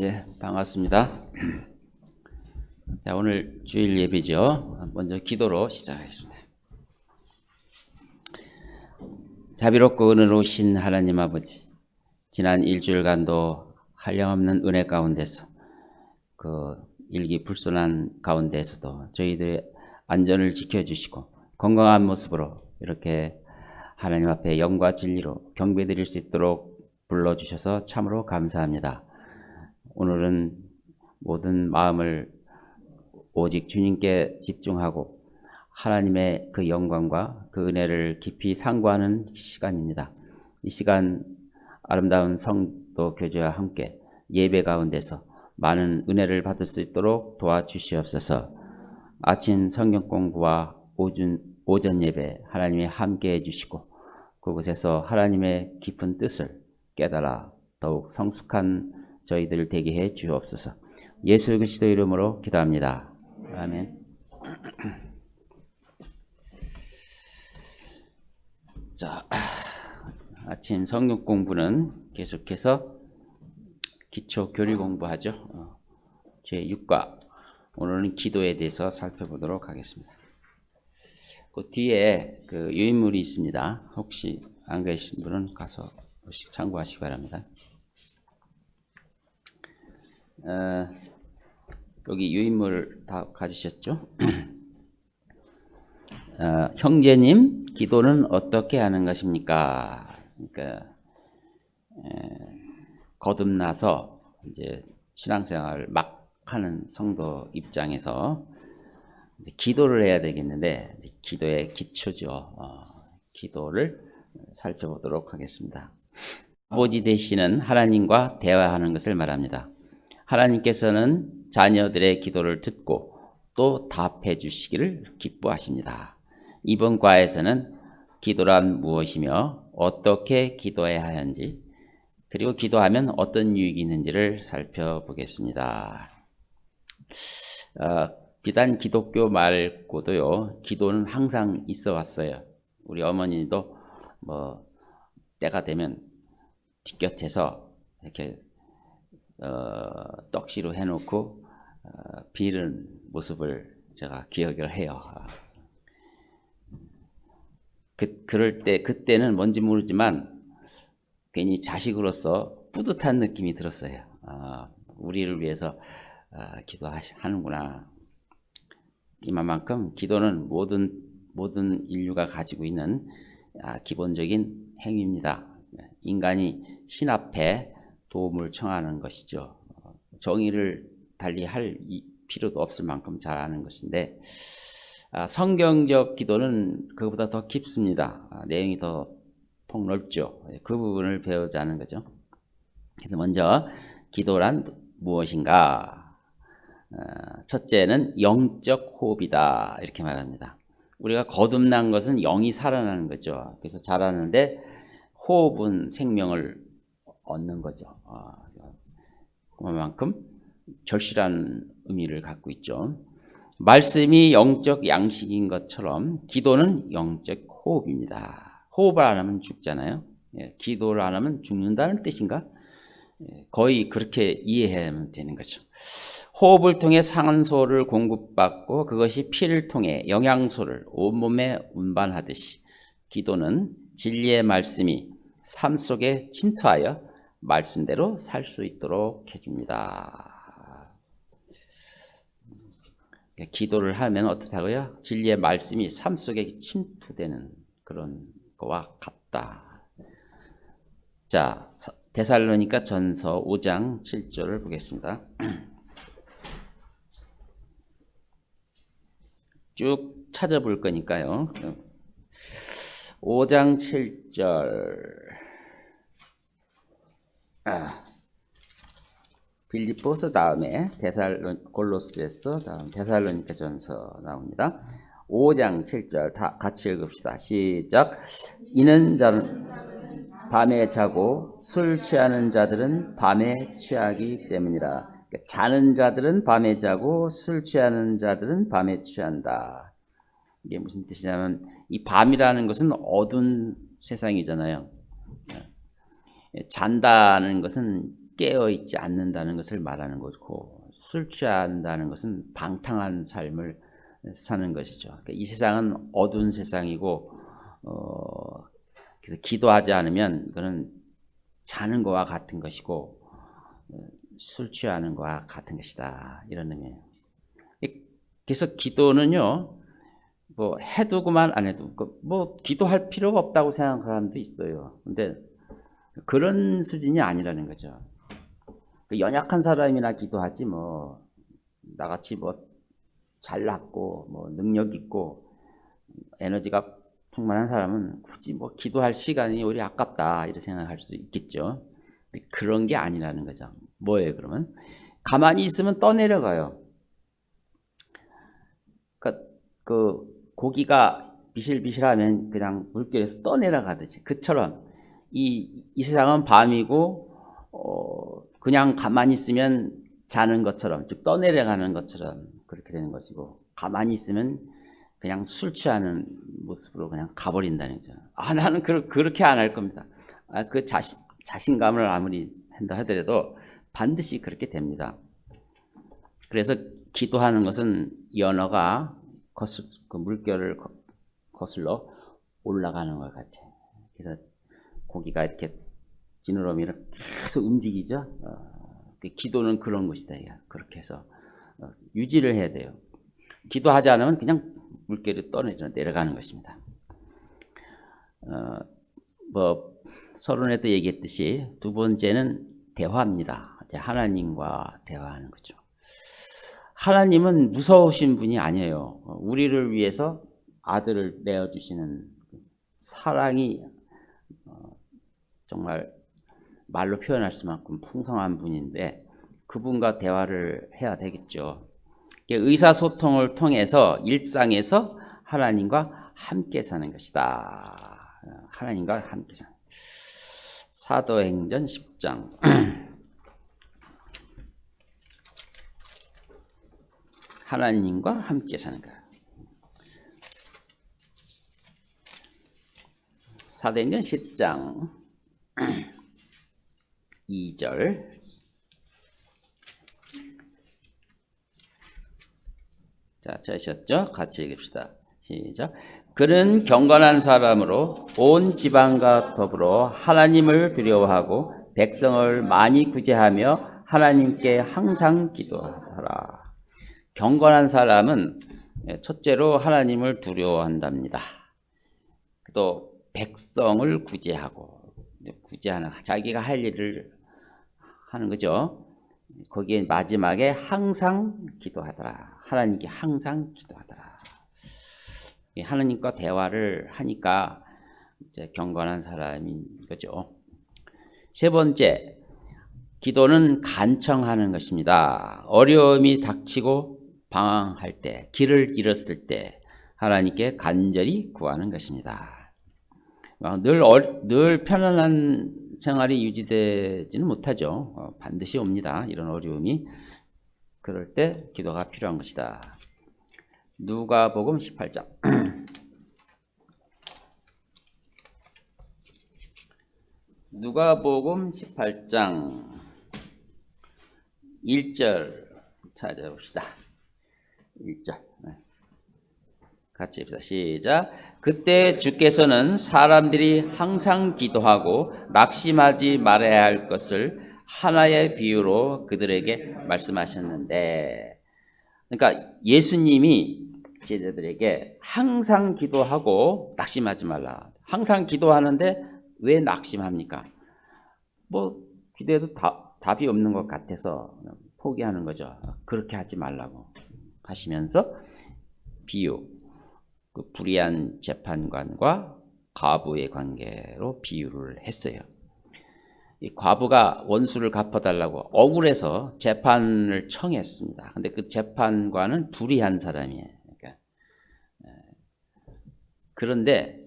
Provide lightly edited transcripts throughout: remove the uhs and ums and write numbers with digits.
예, 반갑습니다. 자, 오늘 주일 예배죠. 먼저 기도로 시작하겠습니다. 자비롭고 은혜로우신 하나님 아버지, 지난 일주일간도 한량없는 은혜 가운데서 그 일기불순한 가운데서도 저희들의 안전을 지켜주시고 건강한 모습으로 이렇게 하나님 앞에 영과 진리로 경배드릴 수 있도록 불러주셔서 참으로 감사합니다. 오늘은 모든 마음을 오직 주님께 집중하고 하나님의 그 영광과 그 은혜를 깊이 상고하는 시간입니다. 이 시간 아름다운 성도 교제와 함께 예배 가운데서 많은 은혜를 받을 수 있도록 도와주시옵소서. 아침 성경 공부와 오전 예배 하나님이 함께 해주시고 그곳에서 하나님의 깊은 뜻을 깨달아 더욱 성숙한 저희들 되게 해 주옵소서. 예수 그리스도 이름으로 기도합니다. 아멘. 자, 아침 성경 공부는 계속해서 기초 교리 공부하죠. 제6과 오늘은 기도에 대해서 살펴보도록 하겠습니다. 그 뒤에 그 유인물이 있습니다. 혹시 안 계신 분은 가서 참고하시기 바랍니다. 여기 유인물 다 가지셨죠? 형제님, 기도는 어떻게 하는 것입니까? 그러니까 거듭나서 이제 신앙생활을 막 하는 성도 입장에서 이제 기도를 해야 되겠는데 기도의 기초죠. 기도를 살펴보도록 하겠습니다. 아버지 되시는 하나님과 대화하는 것을 말합니다. 하나님께서는 자녀들의 기도를 듣고 또 답해 주시기를 기뻐하십니다. 이번 과에서는 기도란 무엇이며 어떻게 기도해야 하는지 그리고 기도하면 어떤 유익이 있는지를 살펴보겠습니다. 비단 기독교 말고도요, 기도는 항상 있어 왔어요. 우리 어머니도 때가 되면 뒷곁에서 이렇게 떡시로 해놓고 비는 모습을 제가 기억을 해요. 그럴 때 그때는 뭔지 모르지만 괜히 자식으로서 뿌듯한 느낌이 들었어요. 우리를 위해서 기도하는구나. 이만큼 기도는 모든 인류가 가지고 있는 기본적인 행위입니다. 인간이 신 앞에 도움을 청하는 것이죠. 정의를 달리 할 필요도 없을 만큼 잘하는 것인데 성경적 기도는 그보다 더 깊습니다. 내용이 더 폭넓죠. 그 부분을 배우자는 거죠. 그래서 먼저 기도란 무엇인가? 첫째는 영적 호흡이다 이렇게 말합니다. 우리가 거듭난 것은 영이 살아나는 거죠. 그래서 잘하는데 호흡은 생명을 얻는 거죠. 그만큼 절실한 의미를 갖고 있죠. 말씀이 영적 양식인 것처럼 기도는 영적 호흡입니다. 호흡을 안 하면 죽잖아요. 기도를 안 하면 죽는다는 뜻인가? 거의 그렇게 이해하면 되는 거죠. 호흡을 통해 산소를 공급받고 그것이 피를 통해 영양소를 온몸에 운반하듯이 기도는 진리의 말씀이 삶 속에 침투하여 말씀대로 살 수 있도록 해줍니다. 기도를 하면 어떻다고요? 진리의 말씀이 삶 속에 침투되는 그런 거와 같다. 자, 데살로니가 전서 5장 7절을 보겠습니다. 쭉 찾아볼 거니까요. 5장 7절. 빌립보서 다음에 골로새서 다음 데살로니가 전서 나옵니다. 5장 7절 다 같이 읽읍시다. 시작. 이는 자는 밤에 자고 술 취하는 자들은 밤에 취하기 때문이라. 자는 자들은 밤에 자고 술 취하는 자들은 밤에 취한다. 이게 무슨 뜻이냐면 이 밤이라는 것은 어두운 세상이잖아요. 잔다는 것은 깨어 있지 않는다는 것을 말하는 것고, 술 취한다는 것은 방탕한 삶을 사는 것이죠. 그러니까 이 세상은 어두운 세상이고, 그래서 기도하지 않으면 그는 자는 것과 같은 것이고, 술 취하는 것과 같은 것이다, 이런 의미예요. 그래서 기도는요, 뭐 해두고만 안 해도 뭐 기도할 필요가 없다고 생각하는 사람도 있어요. 근데 그런 수준이 아니라는 거죠. 연약한 사람이나 기도하지 뭐 나같이 뭐 잘났고 뭐 능력 있고 에너지가 충만한 사람은 굳이 뭐 기도할 시간이 우리 아깝다 이렇게 생각할 수 있겠죠. 그런 게 아니라는 거죠. 뭐예요 그러면? 가만히 있으면 떠내려가요. 그러니까 그 고기가 비실비실하면 그냥 물결에서 떠내려가듯이, 그처럼 이 세상은 밤이고 그냥 가만히 있으면 자는 것처럼, 즉 떠내려가는 것처럼 그렇게 되는 것이고, 가만히 있으면 그냥 술 취하는 모습으로 그냥 가버린다는 거죠. 나는 그렇게 안 할 겁니다. 그 자신감을 아무리 한다 하더라도 반드시 그렇게 됩니다. 그래서 기도하는 것은 연어가 그 물결을 거슬러 올라가는 것 같아요. 그래서 고기가 이렇게 지느러미를 계속 움직이죠. 기도는 그런 것이다. 그렇게 해서 유지를 해야 돼요. 기도하지 않으면 그냥 물결이 내려가는 것입니다. 뭐 서론에도 얘기했듯이 두 번째는 대화입니다. 하나님과 대화하는 거죠. 하나님은 무서우신 분이 아니에요. 우리를 위해서 아들을 내어주시는 사랑이 정말 말로 표현할 수만큼 풍성한 분인데, 그분과 대화를 해야 되겠죠. 의사소통을 통해서 일상에서 하나님과 함께 사는 것이다. 하나님과 함께 사는. 사도행전 10장 하나님과 함께 사는 거야. 사도행전 10장 2절. 자, 찾으셨죠? 같이 읽읍시다. 시작. 그는 경건한 사람으로 온 지방과 더불어 하나님을 두려워하고 백성을 많이 구제하며 하나님께 항상 기도하라. 경건한 사람은 첫째로 하나님을 두려워한답니다. 또 백성을 구제하고, 구제하는, 자기가 할 일을 하는 거죠. 거기에 마지막에 항상 기도하더라. 하나님께 항상 기도하더라. 하나님과 대화를 하니까 이제 경건한 사람인 거죠. 세 번째, 기도는 간청하는 것입니다. 어려움이 닥치고 방황할 때, 길을 잃었을 때 하나님께 간절히 구하는 것입니다. 늘 편안한 생활이 유지되지는 못하죠. 반드시 옵니다. 이런 어려움이. 그럴 때 기도가 필요한 것이다. 누가복음 18장. 누가복음 18장 1절 찾아봅시다. 1절. 같이 합시다. 시작. 그때 주께서는 사람들이 항상 기도하고 낙심하지 말아야 할 것을 하나의 비유로 그들에게 말씀하셨는데, 그러니까 예수님이 제자들에게 항상 기도하고 낙심하지 말라. 항상 기도하는데 왜 낙심합니까? 뭐 기도해도 답이 없는 것 같아서 포기하는 거죠. 그렇게 하지 말라고 하시면서 비유, 그 불의한 재판관과 과부의 관계로 비유를 했어요. 이 과부가 원수를 갚아달라고 억울해서 재판을 청했습니다. 근데 그 재판관은 불의한 사람이에요. 그런데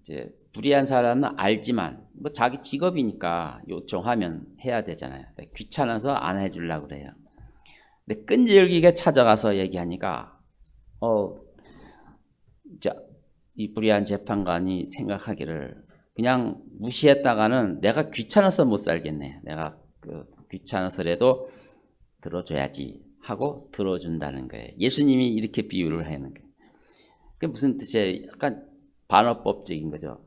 이제 불의한 사람은 알지만 뭐 자기 직업이니까 요청하면 해야 되잖아요. 귀찮아서 안 해주려고 그래요. 근데 끈질기게 찾아가서 얘기하니까 이 불의한 재판관이 생각하기를 그냥 무시했다가는 내가 귀찮아서 못 살겠네. 내가 귀찮아서라도 들어줘야지 하고 들어준다는 거예요. 예수님이 이렇게 비유를 하는 거예요. 그게 무슨 뜻이에요? 약간 반어법적인 거죠.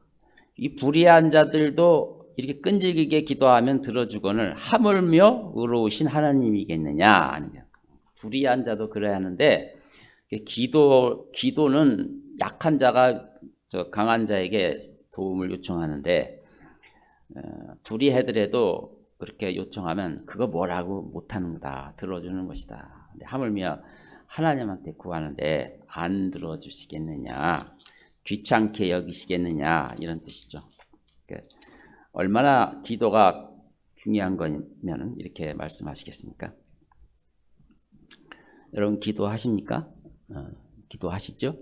이 불의한 자들도 이렇게 끈질기게 기도하면 들어주거늘 하물며 의로우신 하나님이겠느냐? 아니면 불의한 자도 그래야 하는데 기도는 약한 자가 강한 자에게 도움을 요청하는데 불의하더라도 그렇게 요청하면 그거 뭐라고 못하는 거다. 들어주는 것이다. 근데 하물며 하나님한테 구하는데 안 들어주시겠느냐. 귀찮게 여기시겠느냐. 이런 뜻이죠. 얼마나 기도가 중요한 거면 이렇게 말씀하시겠습니까? 여러분 기도하십니까? 기도하시죠?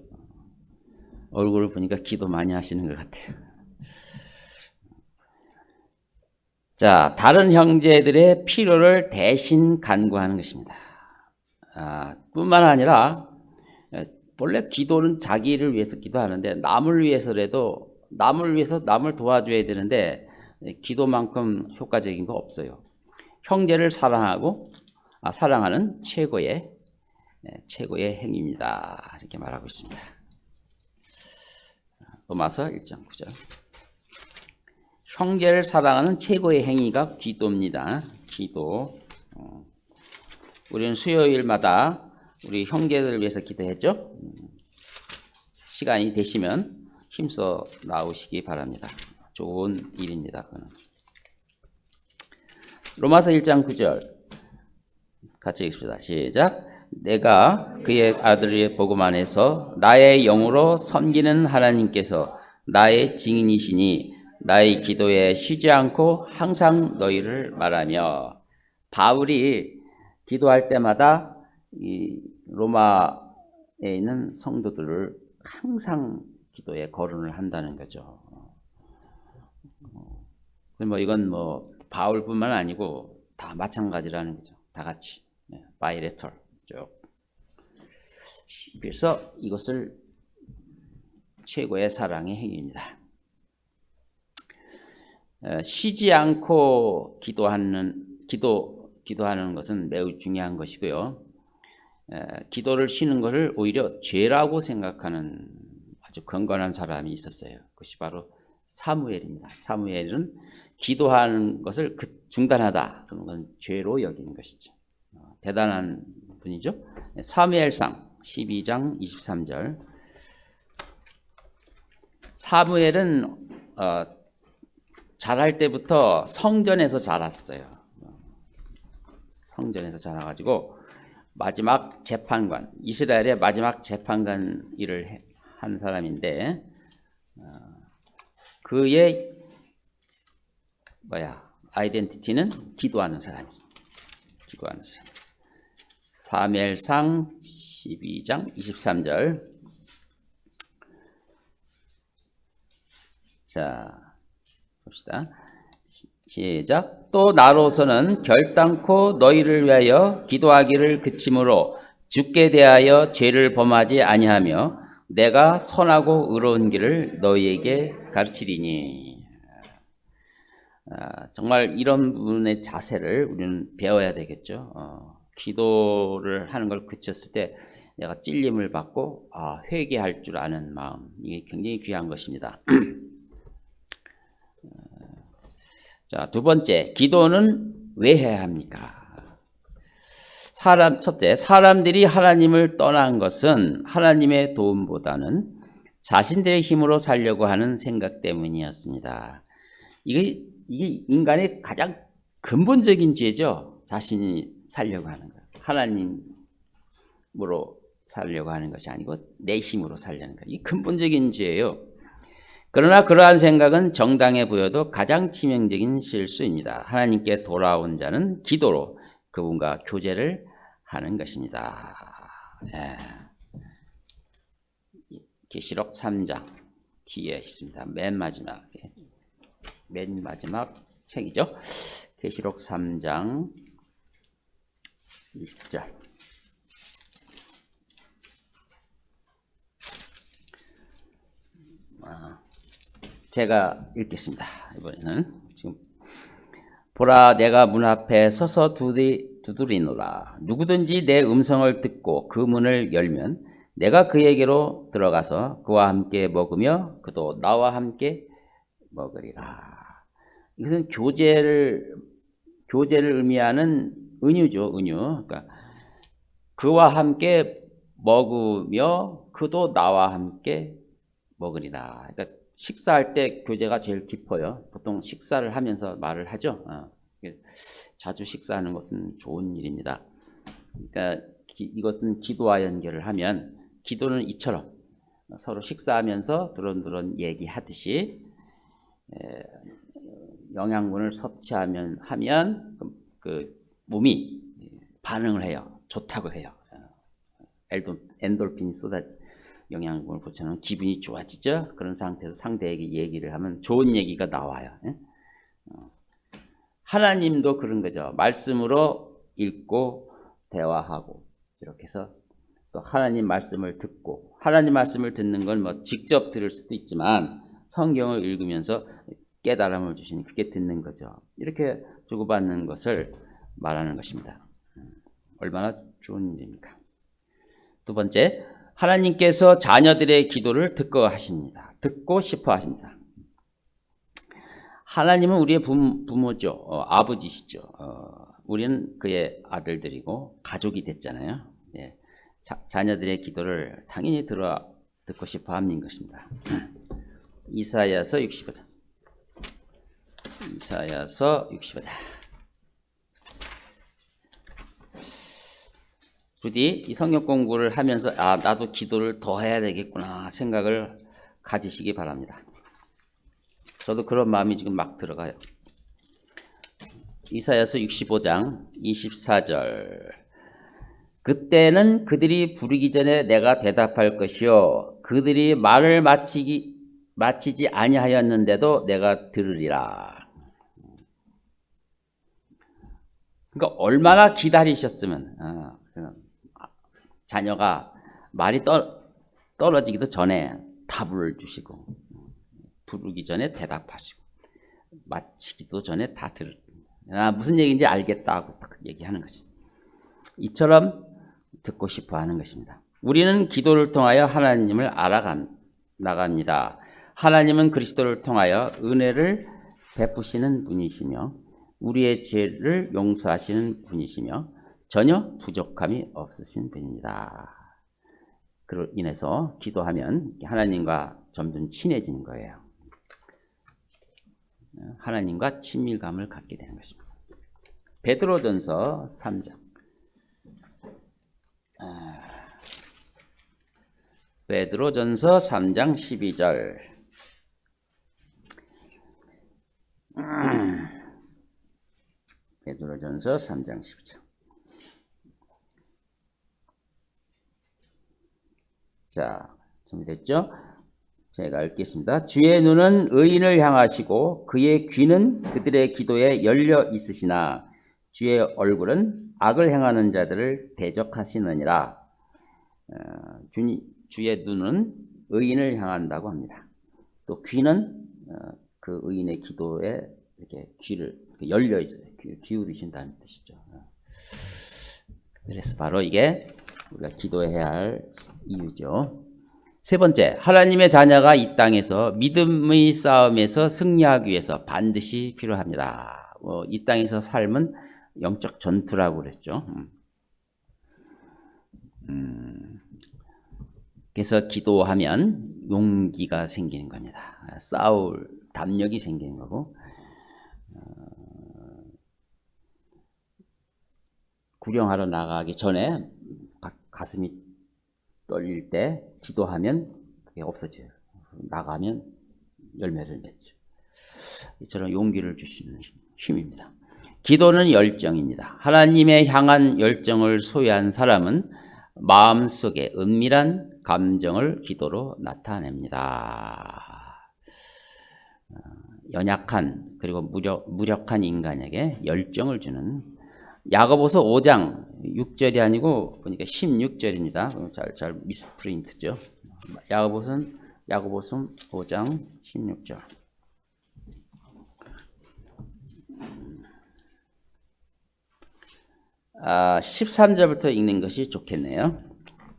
얼굴을 보니까 기도 많이 하시는 것 같아요. 자, 다른 형제들의 필요를 대신 간구하는 것입니다. 뿐만 아니라 원래 기도는 자기를 위해서 기도하는데 남을 위해서라도 남을 위해서 남을 도와줘야 되는데 기도만큼 효과적인 거 없어요. 형제를 사랑하는 최고의 행위입니다. 이렇게 말하고 있습니다. 로마서 1장 9절. 형제를 사랑하는 최고의 행위가 기도입니다. 기도. 우리는 수요일마다 우리 형제들을 위해서 기도했죠. 시간이 되시면 힘써 나오시기 바랍니다. 좋은 일입니다. 그건. 로마서 1장 9절 같이 읽습니다. 시작. 내가 그의 아들의 복음 안에서 나의 영으로 섬기는 하나님께서 나의 증인이시니 나의 기도에 쉬지 않고 항상 너희를 말하며. 바울이 기도할 때마다 이 로마에 있는 성도들을 항상 기도에 거론을 한다는 거죠. 뭐 이건 뭐 바울뿐만 아니고 다 마찬가지라는 거죠. 다 같이 바이레털. 그래서 이것을 최고의 사랑의 행위입니다. 쉬지 않고 기도하는 것은 매우 중요한 것이고요. 기도를 쉬는 것을 오히려 죄라고 생각하는 아주 건건한 사람이 있었어요. 그것이 바로 사무엘입니다. 사무엘은 기도하는 것을 중단하다. 그런 건 죄로 여기는 것이죠. 대단한 분이죠. 사무엘상 12장 23절. 사무엘은 자랄 때부터 성전에서 자랐어요. 성전에서 자라가지고 마지막 재판관, 이스라엘의 마지막 재판관 일을 한 사람인데 그의 아이덴티티는 기도하는 사람. 사무엘상 12장 23절. 자, 봅시다. 시작. 또 나로서는 결단코 너희를 위하여 기도하기를 그치므로 주께 대하여 죄를 범하지 아니하며 내가 선하고 의로운 길을 너희에게 가르치리니. 정말 이런 분의 자세를 우리는 배워야 되겠죠. 기도를 하는 걸 그쳤을 때 내가 찔림을 받고 회개할 줄 아는 마음, 이게 굉장히 귀한 것입니다. 자, 두 번째, 기도는 왜 해야 합니까? 첫째, 사람들이 하나님을 떠난 것은 하나님의 도움보다는 자신들의 힘으로 살려고 하는 생각 때문이었습니다. 이게 인간의 가장 근본적인 죄죠. 자신이 살려고 하는 것. 하나님으로 살려고 하는 것이 아니고 내 힘으로 살려는 것. 이 근본적인 죄예요. 그러나 그러한 생각은 정당해 보여도 가장 치명적인 실수입니다. 하나님께 돌아온 자는 기도로 그분과 교제를 하는 것입니다. 계시록 3장 뒤에 있습니다. 맨 마지막 책이죠. 계시록 3장 20절. 제가 읽겠습니다. 이번에는 지금 보라, 내가 문 앞에 서서 두드리노라. 누구든지 내 음성을 듣고 그 문을 열면 내가 그에게로 들어가서 그와 함께 먹으며 그도 나와 함께 먹으리라. 이것은 교제를 의미하는 은유죠, 은유. 그러니까 그와 함께 먹으며 그도 나와 함께 먹으리라. 그러니까 식사할 때 교제가 제일 깊어요. 보통 식사를 하면서 말을 하죠. 자주 식사하는 것은 좋은 일입니다. 그러니까 이것은 기도와 연결을 하면, 기도는 이처럼 서로 식사하면서 두런두런 얘기하듯이 영양분을 섭취하면 그 몸이 반응을 해요. 좋다고 해요. 엔돌핀이 영양분을 보충하면 기분이 좋아지죠. 그런 상태에서 상대에게 얘기를 하면 좋은 얘기가 나와요. 하나님도 그런 거죠. 말씀으로 읽고 대화하고 이렇게 해서 또 하나님 말씀을 듣고, 하나님 말씀을 듣는 건 뭐 직접 들을 수도 있지만 성경을 읽으면서 깨달음을 주시니 그게 듣는 거죠. 이렇게 주고받는 것을 말하는 것입니다. 얼마나 좋은 일입니까? 두 번째, 하나님께서 자녀들의 기도를 듣고 하십니다. 듣고 싶어 하십니다. 하나님은 우리의 부모죠. 아버지시죠. 우리는 그의 아들들이고 가족이 됐잖아요. 예. 자녀들의 기도를 당연히 듣고 싶어 하는 것입니다. 이사야서 65장. 이사야서 65장. 부디 이 성경 공부를 하면서 나도 기도를 더 해야 되겠구나 생각을 가지시기 바랍니다. 저도 그런 마음이 지금 막 들어가요. 이사야서 65장 24절. 그때는 그들이 부르기 전에 내가 대답할 것이요 그들이 말을 마치지 아니하였는데도 내가 들으리라. 그러니까 얼마나 기다리셨으면 자녀가 말이 떨어지기도 전에 답을 주시고 부르기 전에 대답하시고 마치기도 전에 다 무슨 얘기인지 알겠다고 딱 얘기하는 것이, 이처럼 듣고 싶어 하는 것입니다. 우리는 기도를 통하여 하나님을 알아나갑니다. 하나님은 그리스도를 통하여 은혜를 베푸시는 분이시며 우리의 죄를 용서하시는 분이시며 전혀 부족함이 없으신 분입니다. 그로 인해서 기도하면 하나님과 점점 친해지는 거예요. 하나님과 친밀감을 갖게 되는 것입니다. 베드로전서 3장. 베드로전서 3장 12절. 베드로전서 3장 12절. 자, 준비됐죠? 제가 읽겠습니다. 주의 눈은 의인을 향하시고 그의 귀는 그들의 기도에 열려 있으시나 주의 얼굴은 악을 행하는 자들을 대적하시느니라. 주의 눈은 의인을 향한다고 합니다. 또 귀는 그 의인의 기도에 이렇게 귀를 열려 있어요. 귀를 기울이신다는 뜻이죠. 그래서 바로 이게 우리가 기도해야 할 이유죠. 세 번째, 하나님의 자녀가 이 땅에서 믿음의 싸움에서 승리하기 위해서 반드시 필요합니다. 이 땅에서 삶은 영적 전투라고 그랬죠. 그래서 기도하면 용기가 생기는 겁니다. 싸울 담력이 생기는 거고, 구경하러 나가기 전에 가슴이 떨릴 때 기도하면 그게 없어져요. 나가면 열매를 맺죠. 이처럼 용기를 주시는 힘입니다. 기도는 열정입니다. 하나님의 향한 열정을 소유한 사람은 마음속에 은밀한 감정을 기도로 나타냅니다. 연약한 그리고 무력한 인간에게 열정을 주는, 야고보서 5장 6절이 아니고 보니까 16절입니다. 잘 미스프린트죠. 야고보서 5장 16절. 13절부터 읽는 것이 좋겠네요.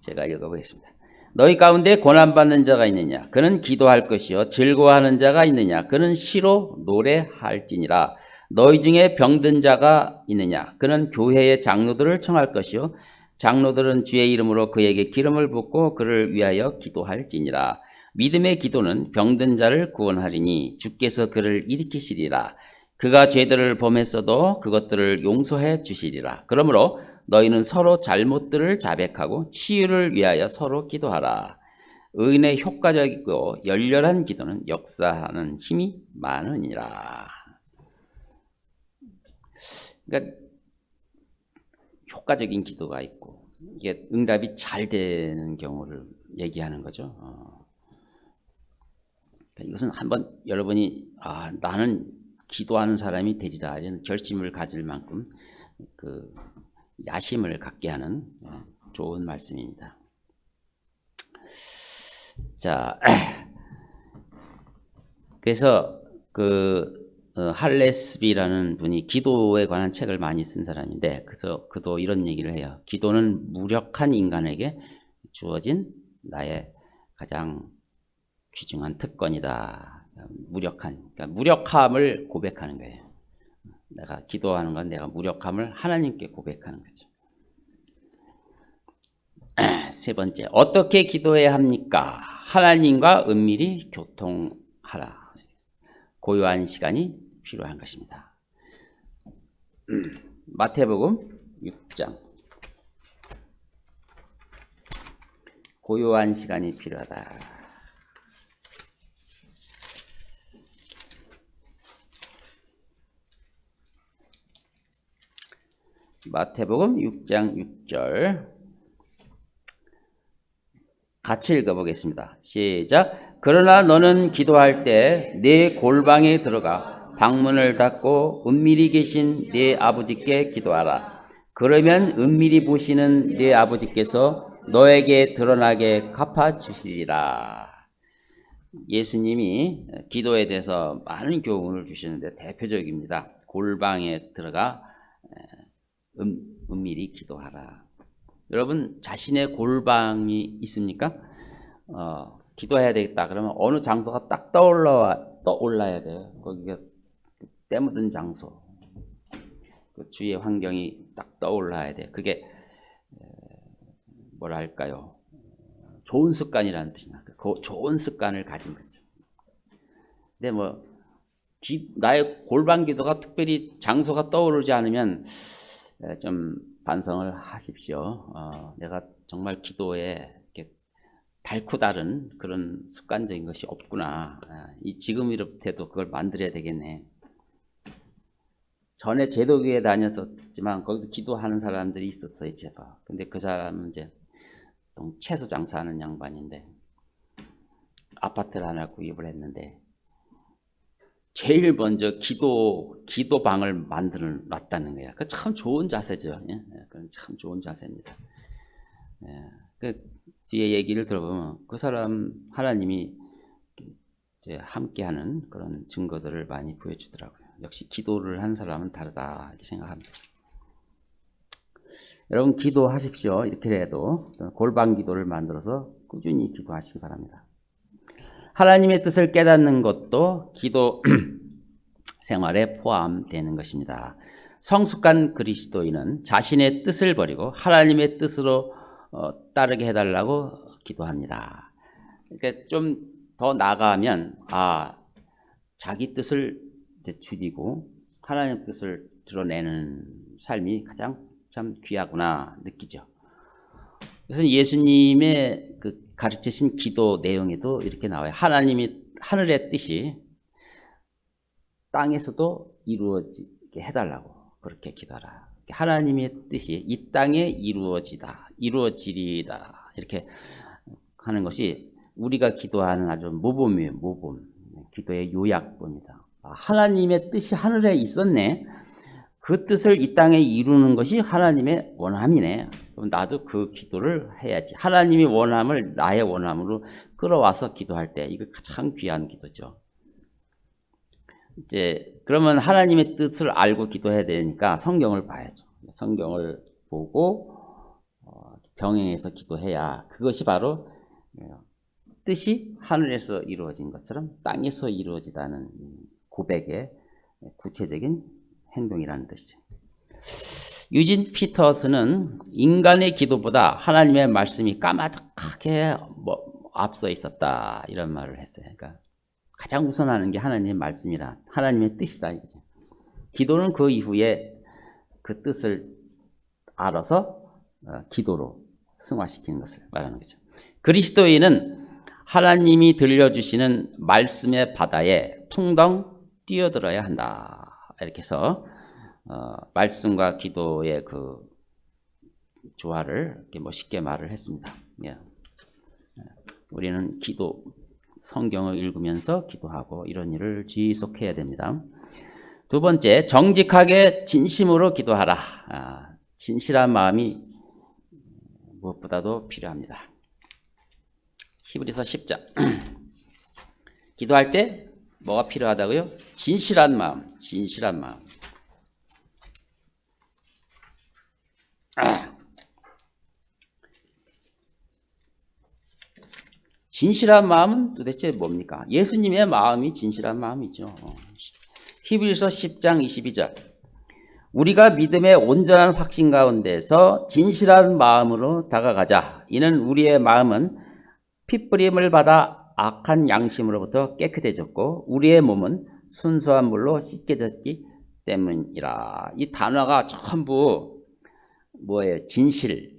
제가 읽어보겠습니다. 너희 가운데 고난받는 자가 있느냐? 그는 기도할 것이요. 즐거워하는 자가 있느냐? 그는 시로 노래할지니라. 너희 중에 병든 자가 있느냐? 그는 교회의 장로들을 청할 것이요. 장로들은 주의 이름으로 그에게 기름을 붓고 그를 위하여 기도할지니라. 믿음의 기도는 병든 자를 구원하리니 주께서 그를 일으키시리라. 그가 죄들을 범했어도 그것들을 용서해 주시리라. 그러므로 너희는 서로 잘못들을 자백하고 치유를 위하여 서로 기도하라. 의인의 효과적이고 열렬한 기도는 역사하는 힘이 많으니라. 그러니까 효과적인 기도가 있고 이게 응답이 잘 되는 경우를 얘기하는 거죠. 이것은 한번 여러분이 나는 기도하는 사람이 되리라 이런 결심을 가질 만큼 그 야심을 갖게 하는 좋은 말씀입니다. 자, 그래서 할레스비라는 분이 기도에 관한 책을 많이 쓴 사람인데, 그래서 그도 이런 얘기를 해요. 기도는 무력한 인간에게 주어진 나의 가장 귀중한 특권이다. 그러니까 무력함을 고백하는 거예요. 내가 기도하는 건 내가 무력함을 하나님께 고백하는 거죠. 세 번째, 어떻게 기도해야 합니까? 하나님과 은밀히 교통하라. 고요한 시간이 필요한 것입니다. 마태복음 6장. 고요한 시간이 필요하다. 마태복음 6장 6절 같이 읽어보겠습니다. 시작. 그러나 너는 기도할 때 네 골방에 들어가 방문을 닫고 은밀히 계신 네 아버지께 기도하라. 그러면 은밀히 보시는 네 아버지께서 너에게 드러나게 갚아주시리라. 예수님이 기도에 대해서 많은 교훈을 주시는데 대표적입니다. 골방에 들어가 은밀히 기도하라. 여러분 자신의 골방이 있습니까? 기도해야 되겠다 그러면 어느 장소가 딱 떠올라야 돼요. 거기가 때 묻은 장소, 그 주위의 환경이 딱 떠올라야 돼요. 그게 뭐랄까요? 좋은 습관이라는 뜻이나 그 좋은 습관을 가진 거죠. 근데 나의 골방 기도가 특별히 장소가 떠오르지 않으면 좀 반성을 하십시오. 내가 정말 기도에 이렇게 달고 다른 그런 습관적인 것이 없구나. 지금이로부터도 그걸 만들어야 되겠네. 전에 제도교에 다녔었지만 거기도 기도하는 사람들이 있었어요, 제발. 근데 그 사람은 이제 채소 장사하는 양반인데 아파트를 하나 구입을 했는데 제일 먼저 기도방을 만들어 놨다는 거야. 그 참 좋은 자세죠. 예? 그건 참 좋은 자세입니다. 예. 그 뒤에 얘기를 들어보면 그 사람 하나님이 이제 함께하는 그런 증거들을 많이 보여주더라고요. 역시 기도를 한 사람은 다르다 이렇게 생각합니다. 여러분 기도하십시오. 이렇게 해도 골방 기도를 만들어서 꾸준히 기도하시기 바랍니다. 하나님의 뜻을 깨닫는 것도 기도 생활에 포함되는 것입니다. 성숙한 그리스도인은 자신의 뜻을 버리고 하나님의 뜻으로 따르게 해달라고 기도합니다. 그러니까 좀 더 나아가면 자기 뜻을 이제 줄이고 하나님의 뜻을 드러내는 삶이 가장 참 귀하구나 느끼죠. 그래서 예수님의 그 가르치신 기도 내용에도 이렇게 나와요. 하나님이 하늘의 뜻이 땅에서도 이루어지게 해달라고 그렇게 기도하라. 하나님의 뜻이 이 땅에 이루어지리다 이렇게 하는 것이 우리가 기도하는 아주 모범이에요. 모범. 기도의 요약본이다. 하나님의 뜻이 하늘에 있었네. 그 뜻을 이 땅에 이루는 것이 하나님의 원함이네. 그럼 나도 그 기도를 해야지. 하나님의 원함을 나의 원함으로 끌어와서 기도할 때 이거 가장 귀한 기도죠. 이제 그러면 하나님의 뜻을 알고 기도해야 되니까 성경을 봐야죠. 성경을 보고 병행해서 기도해야 그것이 바로 뜻이 하늘에서 이루어진 것처럼 땅에서 이루어지다는 고백의 구체적인 행동이라는 뜻이죠. 유진 피터스는 인간의 기도보다 하나님의 말씀이 까마득하게 앞서 있었다 이런 말을 했어요. 그러니까 가장 우선하는 게 하나님의 말씀이라 하나님의 뜻이다 이거죠. 기도는 그 이후에 그 뜻을 알아서 기도로 승화시키는 것을 말하는 거죠. 그리스도인은 하나님이 들려주시는 말씀의 바다에 풍덩 뛰어들어야 한다. 이렇게 해서 말씀과 기도의 그 조화를 이렇게 멋있게 말을 했습니다. 예. 우리는 기도, 성경을 읽으면서 기도하고 이런 일을 지속해야 됩니다. 두 번째, 정직하게 진심으로 기도하라. 진실한 마음이 무엇보다도 필요합니다. 히브리서 10장. 기도할 때 뭐가 필요하다고요? 진실한 마음, 진실한 마음. 진실한 마음은 도대체 뭡니까? 예수님의 마음이 진실한 마음이죠. 히브리서 10장 22절. 우리가 믿음의 온전한 확신 가운데서 진실한 마음으로 다가가자. 이는 우리의 마음은 핏부림을 받아 악한 양심으로부터 깨끗해졌고 우리의 몸은 순수한 물로 씻겨졌기 때문이라. 이 단어가 전부 뭐예요? 진실,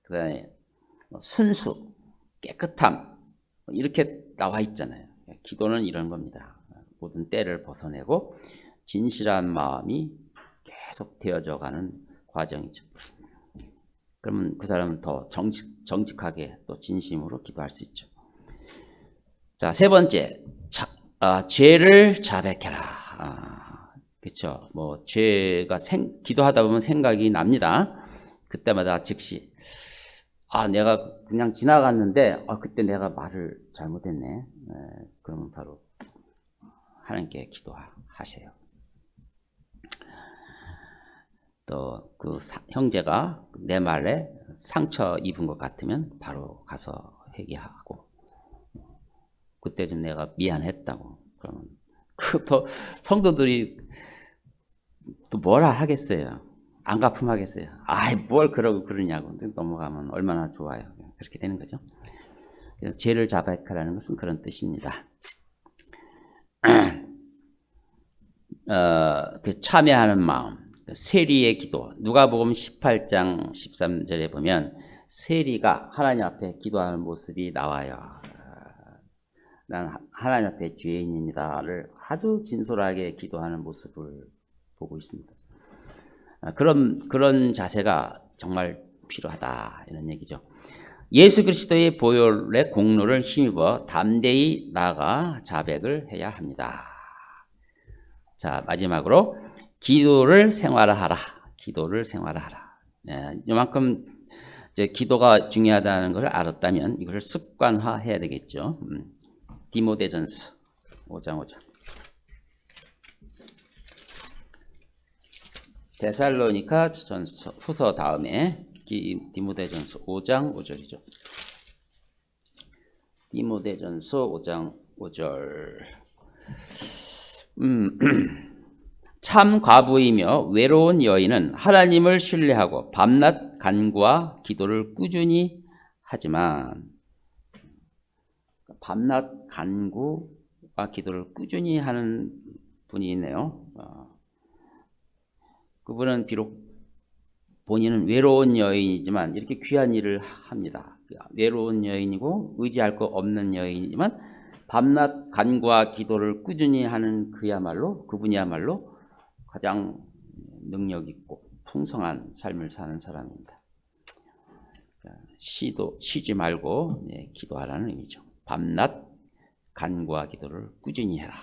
그다음에 순수, 깨끗함 이렇게 나와 있잖아요. 기도는 이런 겁니다. 모든 때를 벗어내고 진실한 마음이 계속 되어져 가는 과정이죠. 그러면 그 사람은 더 정직하게 또 진심으로 기도할 수 있죠. 자, 세 번째, 죄를 자백해라. 그렇죠. 뭐 죄가 기도하다 보면 생각이 납니다. 그때마다 즉시 내가 그냥 지나갔는데 그때 내가 말을 잘못했네. 그러면 바로 하나님께 기도하세요. 또 그 형제가 내 말에 상처 입은 것 같으면 바로 가서 회개하고 그때 좀 내가 미안했다고 그러면 또 성도들이 또 뭐라 하겠어요? 안 갚음하겠어요? 뭘 그러고 그러냐고 넘어가면 얼마나 좋아요. 그렇게 되는 거죠. 그래서 죄를 자백하라는 것은 그런 뜻입니다. 참여하는 마음, 세리의 기도. 누가복음 18장 13절에 보면 세리가 하나님 앞에 기도하는 모습이 나와요. 난 하나님 앞에 죄인입니다를 아주 진솔하게 기도하는 모습을 보고 있습니다. 그런 자세가 정말 필요하다 이런 얘기죠. 예수 그리스도의 보혈의 공로를 힘입어 담대히 나아가 자백을 해야 합니다. 자, 마지막으로 기도를 생활화하라. 기도를 생활화하라. 이만큼 이제 기도가 중요하다는 걸 알았다면 이걸 습관화해야 되겠죠. 디모데전서 5장 5절. 데살로니가 전서 후서 다음에 디모데전서 5장 5절이죠. 디모데전서 5장 5절. 참 과부이며 외로운 여인은 하나님을 신뢰하고 밤낮 간구와 기도를 꾸준히 하지만 밤낮 간구와 기도를 꾸준히 하는 분이 있네요. 그분은 비록 본인은 외로운 여인이지만 이렇게 귀한 일을 합니다. 외로운 여인이고 의지할 거 없는 여인이지만 밤낮 간구와 기도를 꾸준히 하는 그분이야말로 가장 능력 있고 풍성한 삶을 사는 사람입니다. 쉬지 말고 기도하라는 의미죠. 밤낮 간구와 기도를 꾸준히 해라.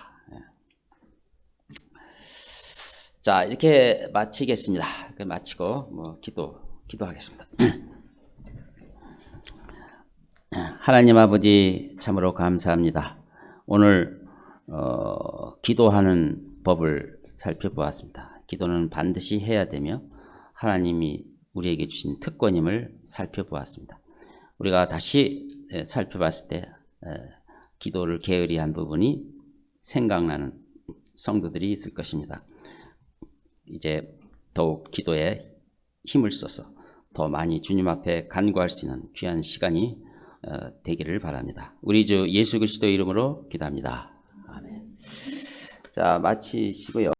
자, 이렇게 마치겠습니다. 마치고 기도하겠습니다. 하나님 아버지 참으로 감사합니다. 오늘 기도하는 법을 살펴보았습니다. 기도는 반드시 해야 되며 하나님이 우리에게 주신 특권임을 살펴보았습니다. 우리가 다시 살펴봤을 때 기도를 게으리 한 부분이 생각나는 성도들이 있을 것입니다. 이제 더욱 기도에 힘을 써서 더 많이 주님 앞에 간구할 수 있는 귀한 시간이 되기를 바랍니다. 우리 주 예수 그리스도 이름으로 기도합니다. 아멘. 자, 마치시고요.